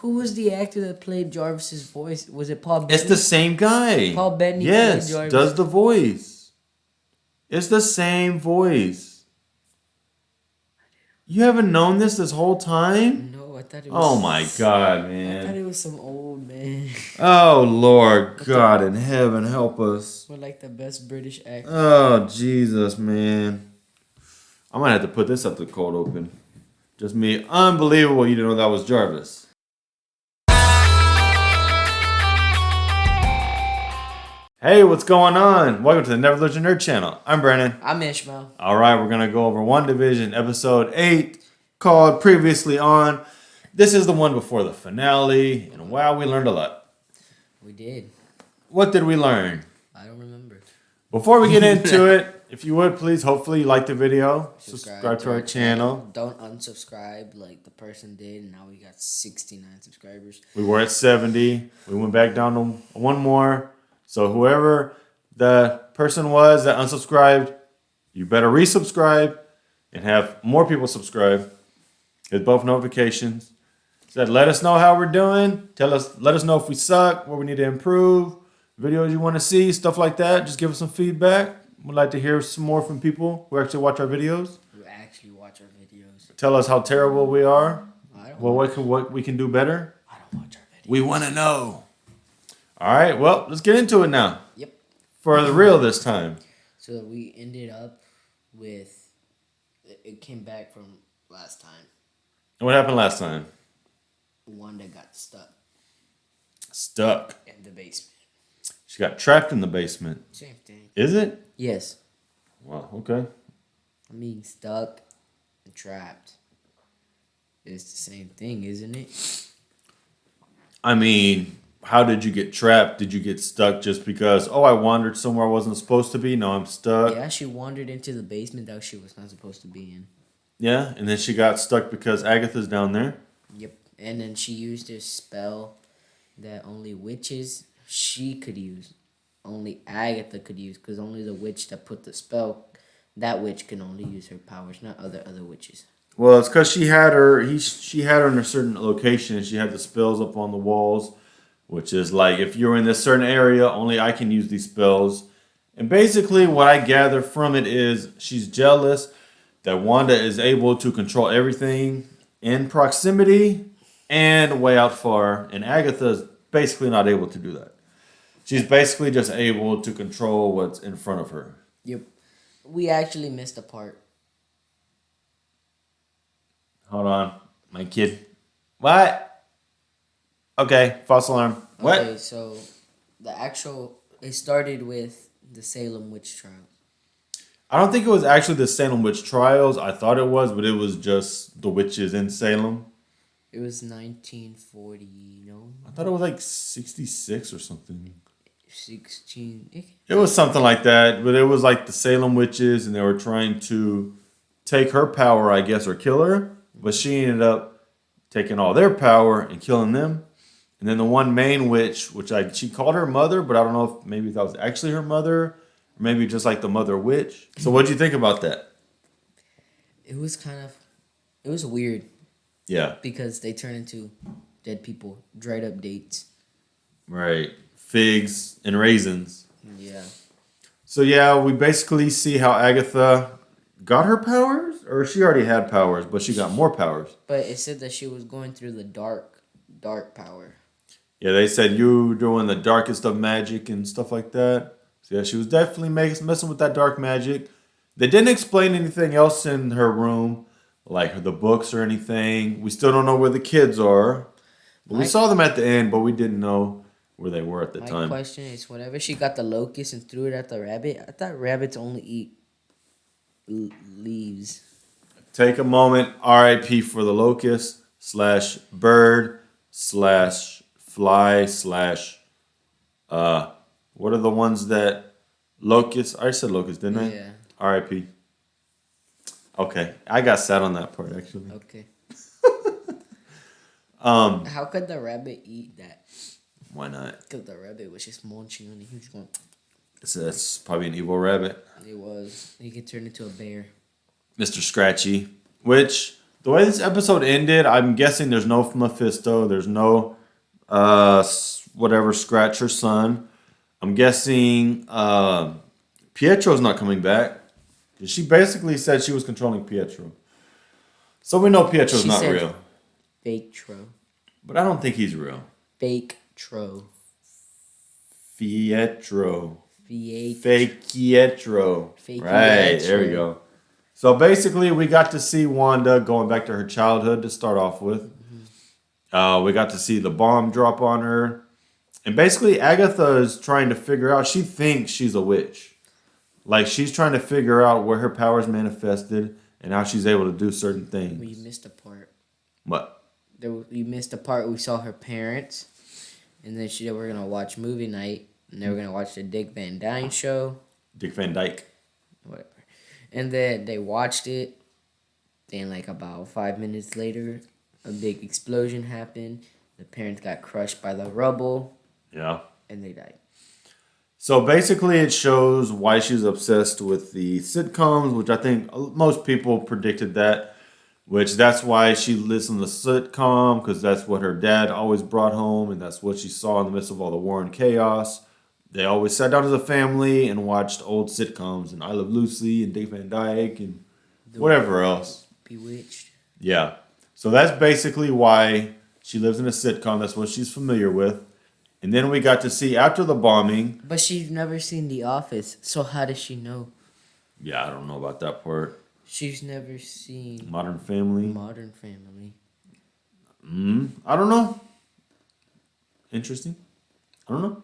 Who was the actor that played Jarvis's voice? Was it Paul Bettany? It's the same guy. Paul Bettany yes, played Jarvis. does the voice. It's the same voice. You haven't known this whole time? No, I thought it was... Oh my God, man. I thought it was some old man. Oh, Lord God in heaven, help us. We're like the best British actor. Oh, Jesus, man. I might have to put this up to cold open. Just me. Unbelievable you didn't know that was Jarvis. Hey, what's going on? Welcome to the Never Lose Your Nerd channel. I'm Brandon. I'm Ishmael. All right, we're going to go over WandaVision episode 8 called Previously On. This is the one before the finale, and wow, we learned a lot. We did. What did we learn? I don't remember. Before we get into it, if you would, please, hopefully you like the video. Subscribe to our channel. Don't unsubscribe like the person did, and now we got 69 subscribers. We were at 70. We went back down to one more. So whoever the person was that unsubscribed, you better resubscribe and have more people subscribe. Hit both notifications. Said, let us know how we're doing. Let us know if we suck, what we need to improve, videos you want to see, stuff like that. Just give us some feedback. We'd like to hear some more from people who actually watch our videos. Who actually watch our videos. Tell us how terrible we are. What we can do better. I don't watch our videos. We want to know. All right, well, let's get into it now. Yep. For the real this time. So we ended up with... It came back from last time. What happened last time? Wanda got stuck. Stuck. In the basement. She got trapped in the basement. Same thing. Is it? Yes. Wow, okay. I mean, stuck and trapped. It's the same thing, isn't it? I mean, how did you get trapped? Did you get stuck just because, I wandered somewhere I wasn't supposed to be? No, I'm stuck. Yeah, she wandered into the basement that she was not supposed to be in. Yeah, and then she got stuck because Agatha's down there. Yep. And then she used a spell that only witches she could use. Only Agatha could use, because only the witch that put the spell, that witch can only use her powers, not other witches. Well, it's because she had her. She had her in a certain location, and she had the spells up on the walls, which is like if you're in this certain area, only I can use these spells. And basically, what I gather from it is she's jealous that Wanda is able to control everything in proximity and way out far, and Agatha is basically not able to do that. She's basically just able to control what's in front of her. Yep. We actually missed a part. Hold on. My kid. What? Okay. False alarm. What? Okay, so it started with the Salem witch trial. I don't think it was actually the Salem witch trials. I thought it was, but it was just the witches in Salem. It was 1940, no? I thought it was like 66 or something. 16. It was something like that, but it was like the Salem witches, and they were trying to take her power, I guess, or kill her. But she ended up taking all their power and killing them. And then the one main witch, she called her mother, but I don't know if maybe that was actually her mother, or maybe just like the mother witch. So what'd you think about that? It was weird. Yeah. Because they turn into dead people, dried up dates. Right. Figs and raisins. Yeah. So yeah, we basically see how Agatha got her powers, or she already had powers, but she got more powers. But it said that she was going through the dark power. Yeah, they said you were doing the darkest of magic and stuff like that. So yeah, she was definitely messing with that dark magic. They didn't explain anything else in her room, like the books or anything. We still don't know where the kids are. But we saw them at the end, but we didn't know where they were at the time. My question is, whenever she got the locust and threw it at the rabbit, I thought rabbits only eat leaves. Take a moment, RIP for the locust / bird / fly / what are the ones that locusts? I said locust, didn't I? Yeah. RIP. Okay, I got sad on that part actually. Okay. How could the rabbit eat that? Why not? Because the rabbit was just munching on it. He was going... So that's probably an evil rabbit. It was. He could turn into a bear. Mr. Scratchy. Which, The way this episode ended, I'm guessing there's no Mephisto. There's no whatever Scratch her son. I'm guessing Pietro's not coming back. She basically said she was controlling Pietro. So we know Pietro's She not said real. fake tro. But I don't think he's real. Fake tro. Pietro. Fake. Fake Pietro. Right, there we go. So basically, we got to see Wanda going back to her childhood to start off with. We got to see the bomb drop on her. And basically, Agatha is trying to figure out, she thinks she's a witch. Like, she's trying to figure out where her powers manifested and how she's able to do certain things. Well, you missed a part. What? You missed a part. We saw her parents, and then they were gonna watch movie night, and they were gonna watch the Dick Van Dyne show. Dick Van Dyke. Whatever. And then they watched it. Then, like about 5 minutes later, a big explosion happened. The parents got crushed by the rubble. Yeah. And they died. So basically, it shows why she's obsessed with the sitcoms, which I think most people predicted that. Which that's why she listened to sitcom, because that's what her dad always brought home, and that's what she saw in the midst of all the war and chaos. They always sat down as a family and watched old sitcoms, and I Love Lucy, and Dick Van Dyke, and whatever else. Bewitched. Yeah. So that's basically why she lives in a sitcom. That's what she's familiar with. And then we got to see after the bombing. But she's never seen The Office, so how does she know? Yeah, I don't know about that part. She's never seen Modern Family. Modern Family. I don't know. Interesting. I don't know.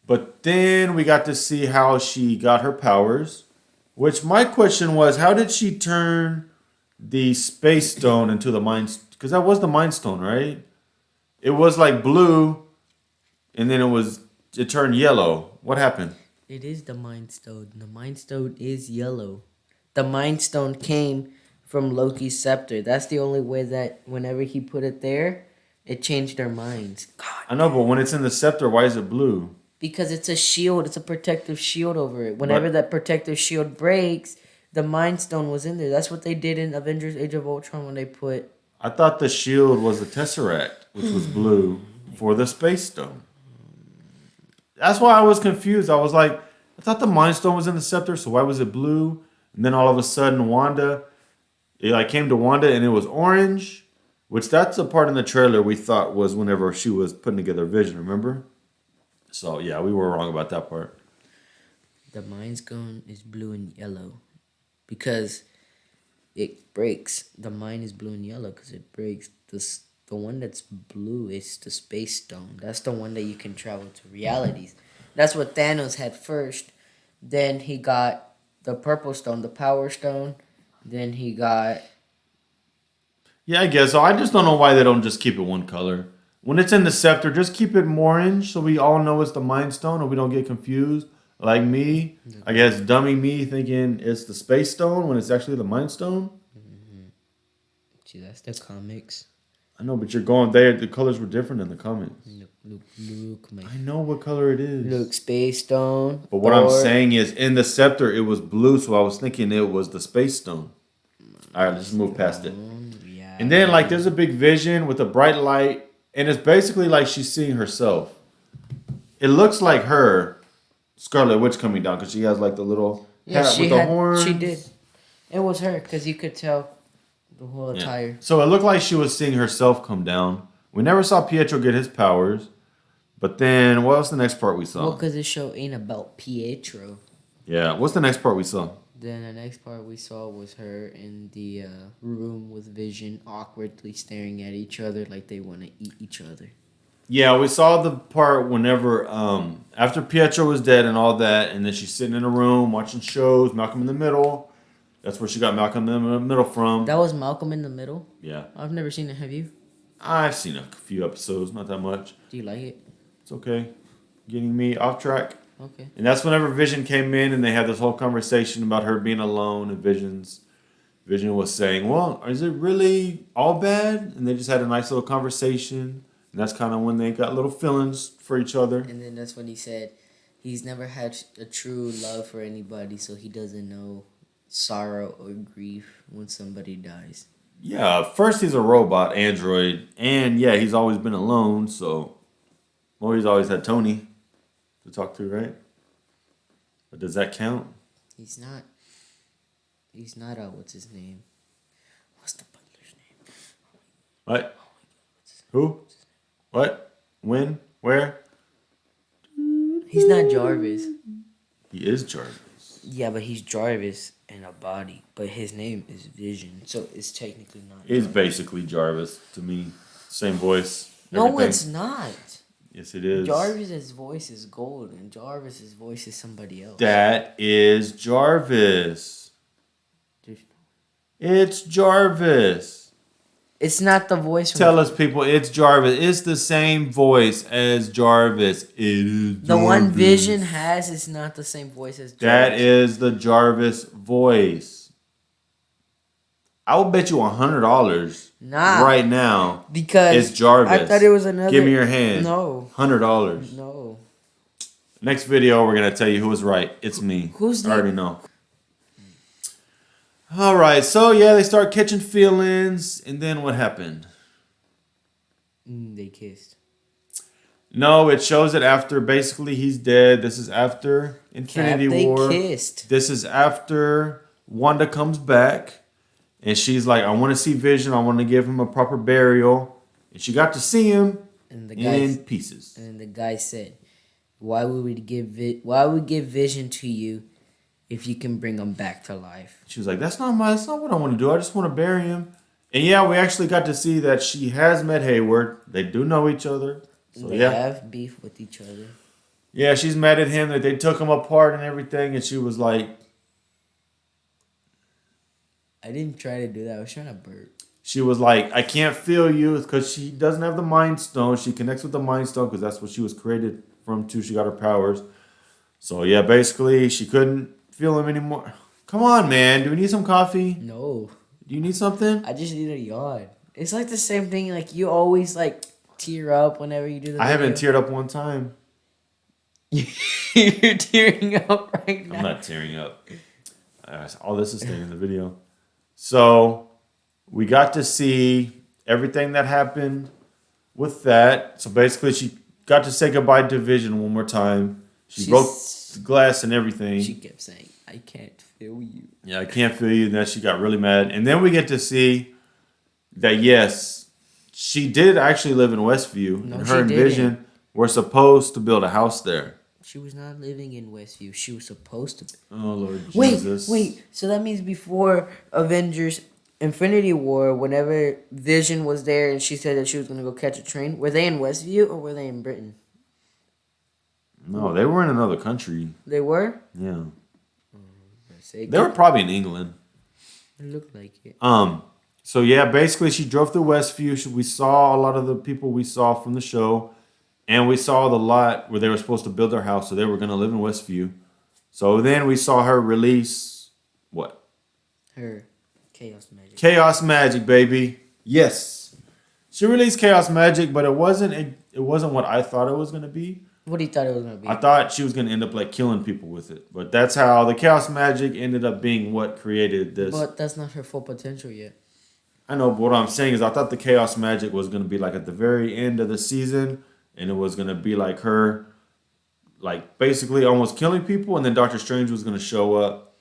But then we got to see how she got her powers. Which my question was, how did she turn the Space Stone into the Mind? Because that was the Mind Stone, right? It was like blue, and then it turned yellow. What happened? It is the Mind Stone. The Mind Stone is yellow. The Mind Stone came from Loki's scepter. That's the only way that whenever he put it there, it changed their minds. God. I know, but when it's in the scepter, why is it blue? Because it's a shield. It's a protective shield over it. Whenever that protective shield breaks, the Mind Stone was in there. That's what they did in Avengers Age of Ultron when they put... I thought the shield was the Tesseract, which was blue, for the Space Stone. That's why I was confused. I was like, I thought the Mind Stone was in the scepter, so why was it blue? And then all of a sudden, it came to Wanda and it was orange, which that's a part in the trailer we thought was whenever she was putting together Vision, remember? So yeah, we were wrong about that part. The Mind Stone is blue and yellow because it breaks. The Mind is blue and yellow because it breaks. The one that's blue is the Space Stone. That's the one that you can travel to realities. That's what Thanos had first. Then he got the Purple Stone, the Power Stone. Then he got... Yeah, I guess so. I just don't know why they don't just keep it one color. When it's in the scepter, just keep it orange so we all know it's the Mind Stone and we don't get confused. Like me, I guess dummy me thinking it's the Space Stone when it's actually the Mind Stone. Mm-hmm. See, that's the comics. I know, but you're going there. The colors were different in the comics. Look, man. I know what color it is. Look, Space Stone. But what I'm saying is, in the scepter, it was blue, so I was thinking it was the Space Stone. All right, let's move past it. Yeah. And then, there's a big vision with a bright light, and it's basically like she's seeing herself. It looks like her, Scarlet Witch, coming down, because she has, the little hat with the horns. She did. It was her, because you could tell the whole attire. Yeah. So it looked like she was seeing herself come down. We never saw Pietro get his powers. But then, what was the next part we saw? Well, because this show ain't about Pietro. Yeah, what's the next part we saw? Then the next part we saw was her in the room with Vision, awkwardly staring at each other like they want to eat each other. Yeah, we saw the part whenever, after Pietro was dead and all that, and then she's sitting in a room watching shows, Malcolm in the Middle. That's where she got Malcolm in the Middle from. That was Malcolm in the Middle? Yeah. I've never seen it. Have you? I've seen a few episodes, not that much. Do you like it? It's okay. Getting me off track. Okay. And that's whenever Vision came in and they had this whole conversation about her being alone, and Vision was saying, well, is it really all bad? And they just had a nice little conversation. And that's kind of when they got little feelings for each other. And then that's when he said he's never had a true love for anybody, so he doesn't know sorrow or grief when somebody dies. Yeah, first he's a robot android, and yeah, he's always been alone. So, well, he's always had Tony to talk to, right? But does that count? He's not. He's not. What's his name? What's the butler's name? What? Who? What? When? Where? He's not Jarvis. He is Jarvis. Yeah, but he's Jarvis in a body. But his name is Vision, so it's technically not. He's Jarvis. basically Jarvis to me. Same voice. No, everything. it's not. Yes, it is. Jarvis's voice is gold, and Jarvis's voice is somebody else. That is Jarvis. There's- It's Jarvis. It's not the voice from Tell us, people, it's Jarvis. It's the same voice as Jarvis. It is the one Jarvis. Vision has. Is not the same voice as Jarvis. That is the Jarvis voice. I will bet you $100 right now. Because it's Jarvis. I thought it was another. Give me your hand. No. $100. No. Next video, we're gonna tell you who was right. It's me. Who's I already know. All right, so yeah, they start catching feelings, and then what happened? They kissed. No, it shows it after basically he's dead. This is after Infinity War. They kissed. This is after Wanda comes back, and she's like, "I want to see Vision. I want to give him a proper burial." And she got to see him And the in pieces. And the guy said, "Why would we give Vision to you if you can bring him back to life?" She was like, that's not what I want to do. I just want to bury him. And yeah, we actually got to see that she has met Hayward. They do know each other. So they yeah. have beef with each other. Yeah, she's mad at him that they took him apart and everything. And she was like, I didn't try to do that. I was trying to burp. she was like, I can't feel you, because she doesn't have the Mind Stone. She connects with the Mind Stone because that's what she was created from too. She got her powers. So yeah, basically she couldn't feel him anymore. Come on, man. Do we need some coffee? No. Do you need something? I just need a yawn. It's like the same thing. Like you always like tear up whenever you do the I haven't video. teared up one time. You're tearing up right now. I'm not tearing up. All this is staying in the video. So we got to see everything that happened with that. So basically she got to say goodbye to Vision one more time. She broke the glass and everything. She kept saying, I can't feel you. Yeah, I can't feel you. And then she got really mad. And then we get to see that, yes, she did actually live in Westview. No, and she her and didn't. Vision were supposed to build a house there. She was not living in Westview. She was supposed to be. Oh, Lord Jesus. Wait. So that means before Avengers Infinity War, whenever Vision was there and she said that she was going to go catch a train, were they in Westview or were they in Britain? No, they were in another country. They were? Yeah. They They were probably in England. It looked like it. So yeah, basically she drove through Westview. We saw a lot of the people we saw from the show, and we saw the lot where they were supposed to build their house, so they were gonna live in Westview. So then we saw her release what? Her chaos magic. Chaos Magic, baby. Yes. She released Chaos Magic, but it wasn't what I thought it was gonna be. What do you thought it was going to be? I thought she was gonna end up like killing people with it. But that's how the Chaos Magic ended up being what created this. But that's not her full potential yet. I know, but what I'm saying is I thought the Chaos Magic was going to be like at the very end of the season, and it was going to be like her, like basically almost killing people, and then Doctor Strange was going to show up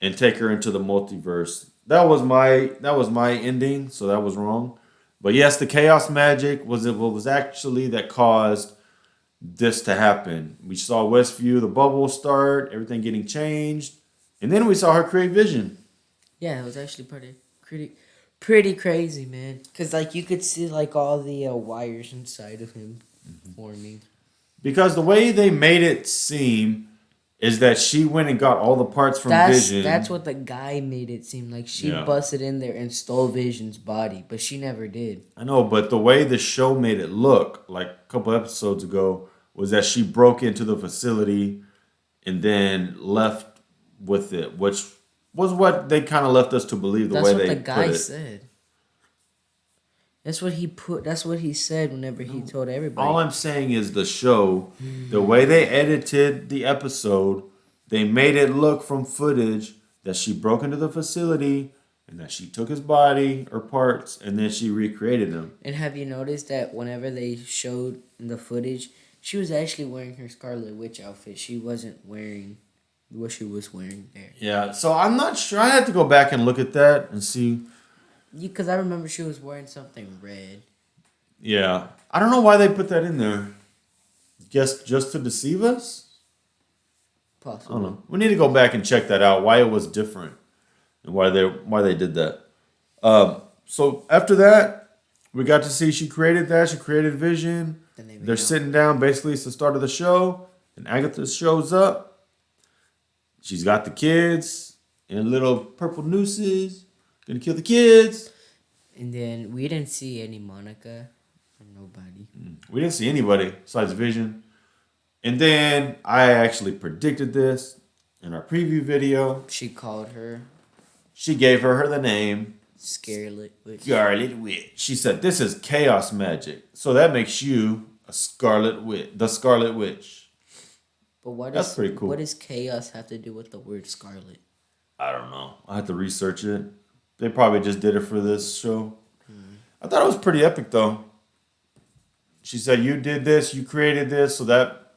and take her into the multiverse. That was my ending, so that was wrong. But yes, the Chaos Magic was what was actually that caused this to happen. We saw Westview, the bubble start, everything getting changed, and then we saw her create Vision. Yeah, it was actually pretty crazy, man. Because, like, you could see, like, all the wires inside of him forming. Because the way they made it seem is that she went and got all the parts from Vision. That's what the guy made it seem like. She busted in there and stole Vision's body, but she never did. I know, but the way the show made it look, like a couple episodes ago, was that she broke into the facility and then left with it, which was what they kind of left us to believe the way they put it. That's what the guy said. That's what he said whenever he told everybody. All I'm saying is the show, the way they edited the episode, they made it look from footage that she broke into the facility and that she took his body or parts and then she recreated them. And have you noticed that whenever they showed the footage, she was actually wearing her Scarlet Witch outfit. She wasn't wearing what she was wearing there. Yeah, so I'm not sure. I had to go back and look at that and see. Because I remember she was wearing something red. Yeah, I don't know why they put that in there. Guess just to deceive us? Possibly. I don't know. We need to go back and check that out. Why it was different and why they did that. So after that, we got to see she created that. She created Vision. They're sitting down. Basically, it's the start of the show, and Agatha shows up. She's got the kids in little purple nooses. Gonna kill the kids. And then we didn't see any Monica or nobody. We didn't see anybody besides Vision. And then I actually predicted this in our preview video. She called her She gave her the name Scarlet Witch. Scarlet Witch. She said, "This is chaos magic, so that makes you a Scarlet Witch, the Scarlet Witch." But That's pretty cool. What does chaos have to do with the word scarlet? I don't know. I had to research it. They probably just did it for this show. I thought it was pretty epic, though. She said, "You did this, you created this, so that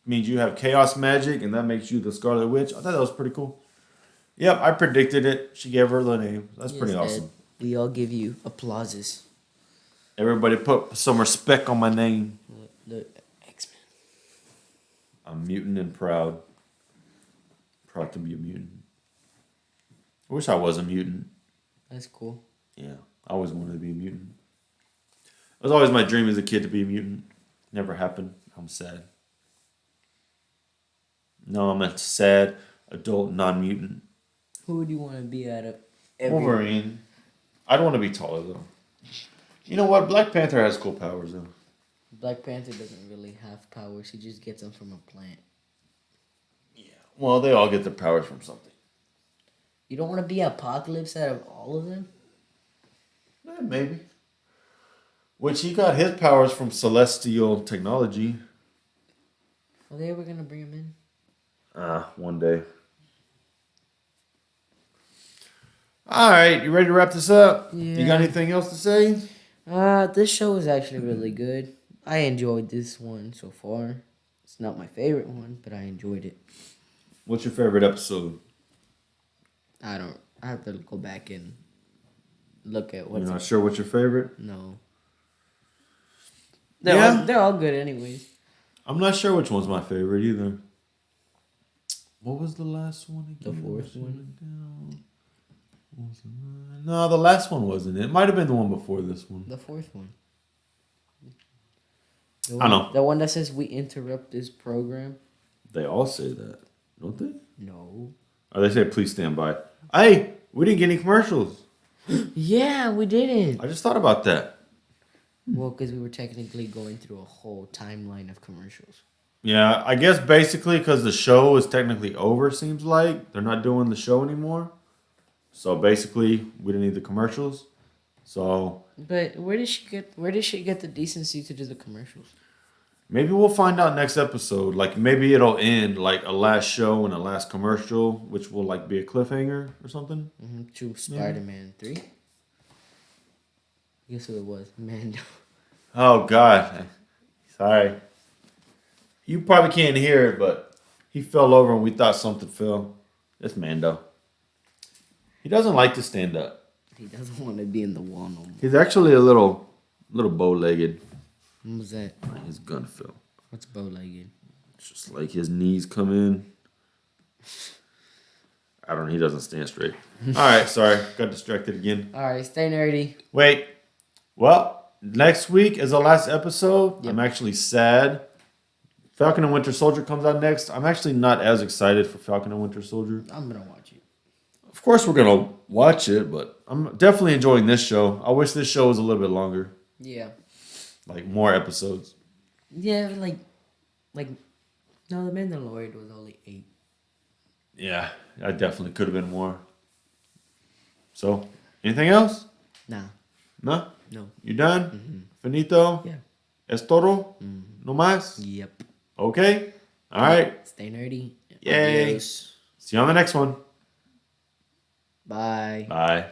means you have chaos magic, and that makes you the Scarlet Witch." I thought that was pretty cool. Yep, I predicted it. She gave her the name. That's pretty awesome. Ed, we all give you applauses. Everybody put some respect on my name. The X-Men. I'm mutant and proud. Proud to be a mutant. I wish I was a mutant. That's cool. Yeah, I always wanted to be a mutant. It was always my dream as a kid to be a mutant. Never happened. I'm sad. No, I'm a sad adult non-mutant. Who would you want to be out of every... Wolverine. I'd want to be taller though. You know what? Black Panther has cool powers though. Black Panther doesn't really have powers. He just gets them from a plant. Yeah. Well, they all get their powers from something. You don't want to be Apocalypse out of all of them? Maybe. Which he got his powers from celestial technology. Are they ever going to bring him in? One day. All right, you ready to wrap this up? Yeah. You got anything else to say? This show is actually really good. I enjoyed this one so far. It's not my favorite one, but I enjoyed it. What's your favorite episode? I have to go back and look at what's... You're not sure what's your favorite? No. Yeah. They're all good anyways. I'm not sure which one's my favorite either. What was the last one again? The fourth one. No, the last one wasn't. It might have been the one before this one. The fourth one. I know. The one that says we interrupt this program. They all say that, don't they? No. Or they say please stand by. Hey, we didn't get any commercials. Yeah, we didn't. I just thought about that. Well, because we were technically going through a whole timeline of commercials. Yeah, I guess basically because the show is technically over, seems like. They're not doing the show anymore. So basically, we didn't need the commercials. So But where did she get the decency to do the commercials? maybe we'll find out next episode. Like maybe it'll end like a last show and a last commercial, which will like be a cliffhanger or something. To Spider-Man 3. Guess who it was? Mando. Oh God, sorry. You probably can't hear it, but he fell over and we thought something fell. It's Mando. He doesn't like to stand up. He doesn't want to be in the wall no more. He's actually a little bow-legged. What was that? Like his gun fell. What's bow-legged? It's just like his knees come in. I don't know. He doesn't stand straight. All right, sorry. Got distracted again. All right, stay nerdy. Wait. Well, next week is the last episode. Yep. I'm actually sad. Falcon and Winter Soldier comes out next. I'm actually not as excited for Falcon and Winter Soldier. I'm going to watch it. Of course, we're going to watch it, but I'm definitely enjoying this show. I wish this show was a little bit longer. Yeah. Like more episodes. Yeah, like, no, The Mandalorian was only 8. Yeah, I definitely could have been more. So, anything else? Nah. No? No. You done? Mm-hmm. Finito? Yeah. Es todo? Mm-hmm. No más? Yep. Okay. All right. Stay nerdy. Yay. Adios. See you on the next one. Bye. Bye.